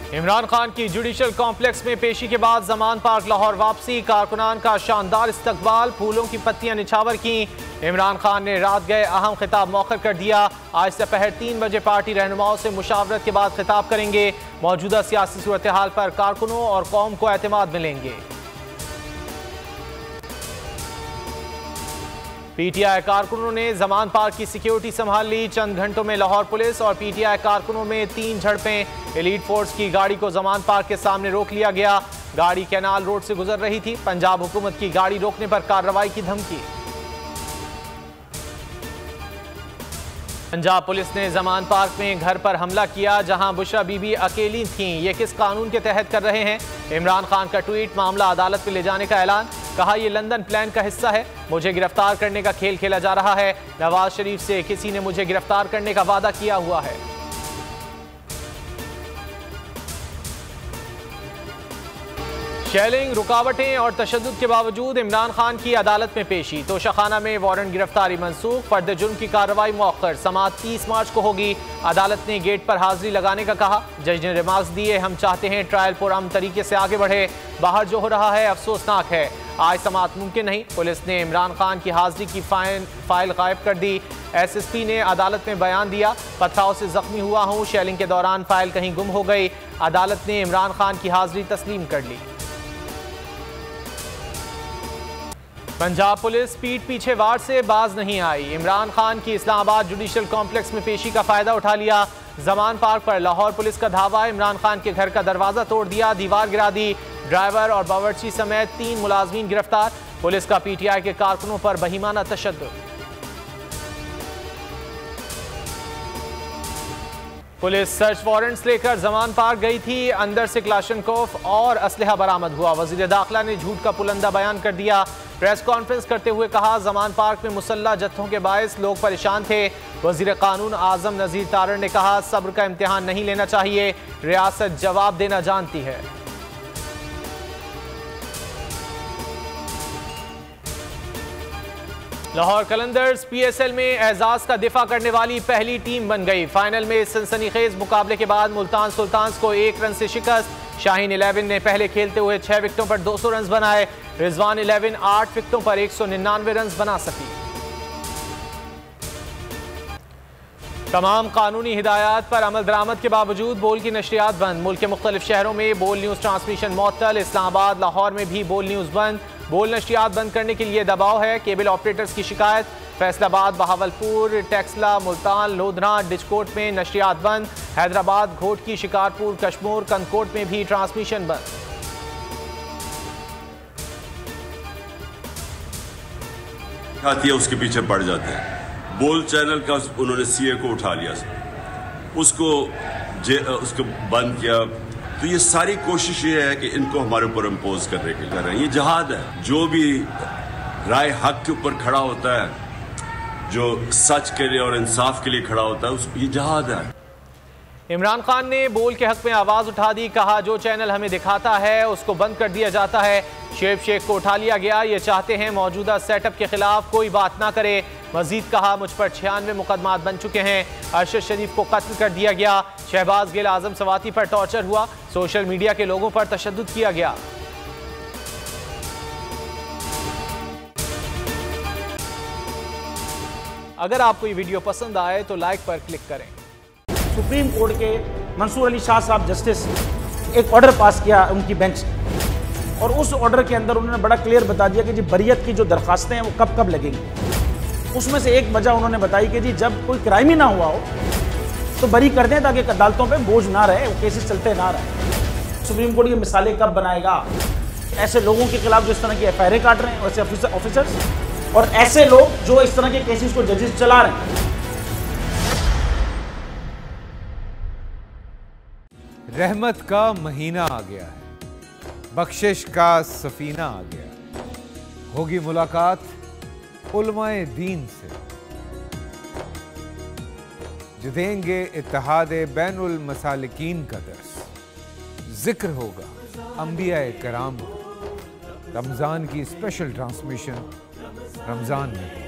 इमरान खान की judicial complex में पेशी के बाद जमान पार्क लाहौर वापसी, कारकुनान का शानदार इस्तकबाल, फूलों की पत्तियां निछावर की। इमरान खान ने रात गए अहम खिताब मौखर कर दिया। आज दोपहर 3 बजे पार्टी रहनुमाओं से मुशावरत के बाद खिताब करेंगे। मौजूदा सियासी सूरत हाल पर कारकुनों और कौम को एतमाद मिलेंगे। पीटीआई कारकुनों ने जमान पार्क की सिक्योरिटी संभाल ली। चंद घंटों में लाहौर पुलिस और पीटीआई कारकुनों में 3 झड़पें। एलीट फोर्स की गाड़ी को जमान पार्क के सामने रोक लिया गया। गाड़ी कैनाल रोड से गुजर रही थी। पंजाब हुकूमत की गाड़ी रोकने पर कार्रवाई की धमकी। पंजाब पुलिस ने जमान पार्क में घर पर हमला किया जहां बुशरा बीबी अकेली थीं। ये किस कानून के तहत कर रहे हैं? इमरान खान का ट्वीट, मामला अदालत में ले जाने का ऐलान। कहा यह लंदन प्लान का हिस्सा है, मुझे गिरफ्तार करने का खेल खेला जा रहा है। नवाज शरीफ से किसी ने मुझे गिरफ्तार करने का वादा किया हुआ है। शेलिंग, रुकावटें और तशद्दुद के बावजूद इमरान खान की अदालत में पेशी। तोशाखाना में वारंट गिरफ्तारी मंसूख, फर्द जुर्म की कार्रवाई मौखर। समाअत 30 मार्च को होगी। अदालत ने गेट पर हाजिरी लगाने का कहा। जज ने रिमार्क्स दिए, हम चाहते हैं ट्रायल पुरअमन तरीके से आगे बढ़े। बाहर जो हो रहा है अफसोसनाक है। आज समाअत मुमकिन नहीं। पुलिस ने इमरान खान की हाजिरी की फाइल गायब कर दी। एसएसपी ने अदालत में बयान दिया, पथराव से जख्मी हुआ हूं, शेलिंग के दौरान फाइल कहीं गुम हो गई। अदालत ने इमरान खान की हाजिरी तस्लीम कर ली। पंजाब पुलिस पीठ पीछे वार से बाज नहीं आई। इमरान खान की इस्लामाबाद जुडिशल कॉम्प्लेक्स में पेशी का फायदा उठा लिया। जमान पार्क पर लाहौर पुलिस का धावा, इमरान खान के घर का दरवाजा तोड़ दिया, दीवार गिरा दी। ड्राइवर और बावर्ची समेत 3 मुलाजमीन गिरफ्तार। पुलिस का पीटीआई के कारकुनों पर बहिमाना तशद्दुद। पुलिस सर्च वारंट्स लेकर जमान पार्क गई थी। अंदर से क्लाशनकोफ और असलहा बरामद हुआ। वजीर दाखिला ने झूठ का पुलंदा बयान कर दिया। प्रेस कॉन्फ्रेंस करते हुए कहा, जमान पार्क में मुसल्लह जत्थों के बायस लोग परेशान थे। वजीर कानून आजम नजीर तारड़ ने कहा, सब्र का इम्तिहान नहीं लेना चाहिए, रियासत जवाब देना जानती है। लाहौर कलंदर्स पीएसएल में एजाज का दिफा करने वाली पहली टीम बन गई। फाइनल में सनसनीखेज मुकाबले के बाद मुल्तान सुल्तान्स को 1 रन से शिकस्त। शाहीन 11 ने पहले खेलते हुए 6 विकेटों पर 200 रन बनाए। रिजवान 11 8 विकेटों पर 199 रन बना सकी। तमाम कानूनी हिदायत पर अमल दरामद के बावजूद बोल की नशरियात बंद। मुल्क के मुख्तलिफ शहरों में बोल न्यूज़ ट्रांसमिशन मुअत्तल। इस्लामाबाद, लाहौर में भी बोल न्यूज़ बंद। बोल नशरियात बंद करने के लिए दबाव है। केबल ऑपरेटर्स की शिकायत। फैसलाबाद, बहावलपुर, टेक्सला, मुल्तान, लोधना, डिचकोट में नशरियात बंद। हैदराबाद, घोटकी, शिकारपुर, कश्मोर, कंदकोट में भी ट्रांसमिशन बंद। उसके पीछे पड़ जाते हैं। बोल चैनल का उन्होंने सीए को उठा लिया, उसको बंद किया। तो ये सारी कोशिश ये है कि इनको हमारे ऊपर इम्पोज करने के लिए कर रहे हैं। ये जहाद है। जो भी राय हक के ऊपर खड़ा होता है, जो सच के लिए और इंसाफ के लिए खड़ा होता है, ये जहाद है। इमरान खान ने बोल के हक में आवाज उठा दी। कहा, जो चैनल हमें दिखाता है उसको बंद कर दिया जाता है। शेब शेख को उठा लिया गया। ये चाहते हैं मौजूदा सेटअप के खिलाफ कोई बात ना करे। मजीद कहा, मुझ पर 96 मुकदमात बन चुके हैं। अरशद शरीफ को कत्ल कर दिया गया। शहबाज गिल, आजम सवाती पर टॉर्चर हुआ। सोशल मीडिया के लोगों पर तशद्दुद किया गया। अगर आपको ये वीडियो पसंद आए तो लाइक पर क्लिक करें। सुप्रीम कोर्ट के मंसूर अली शाह साहब जस्टिस एक ऑर्डर पास किया उनकी बेंच, और उस ऑर्डर के अंदर उन्होंने बड़ा क्लियर बता दिया कि जी बरियत की जो दरखास्तें हैं वो कब कब लगेंगी। उसमें से एक वजह उन्होंने बताई कि जी जब कोई क्राइम ही ना हुआ हो तो बरी कर दें, ताकि अदालतों पे बोझ ना रहे, वो केसेस चलते ना रहे। सुप्रीम कोर्ट ये मिसालें कब बनाएगा? ऐसे लोगों के खिलाफ जो इस तरह की एफआईआर काट रहे हैं, वैसे ऑफिसर्स, और ऐसे लोग जो इस तरह के केसेस को जजेस चला रहे हैं। रहमत का महीना आ गया है, बख्शिश का सफीना आ गया। होगी मुलाकात उलमाए दीन से, जो देंगे इत्तेहादे बैनुल मसालिकीन का दर्स। जिक्र होगा अंबिया कराम। रमजान की स्पेशल ट्रांसमिशन रमजान में।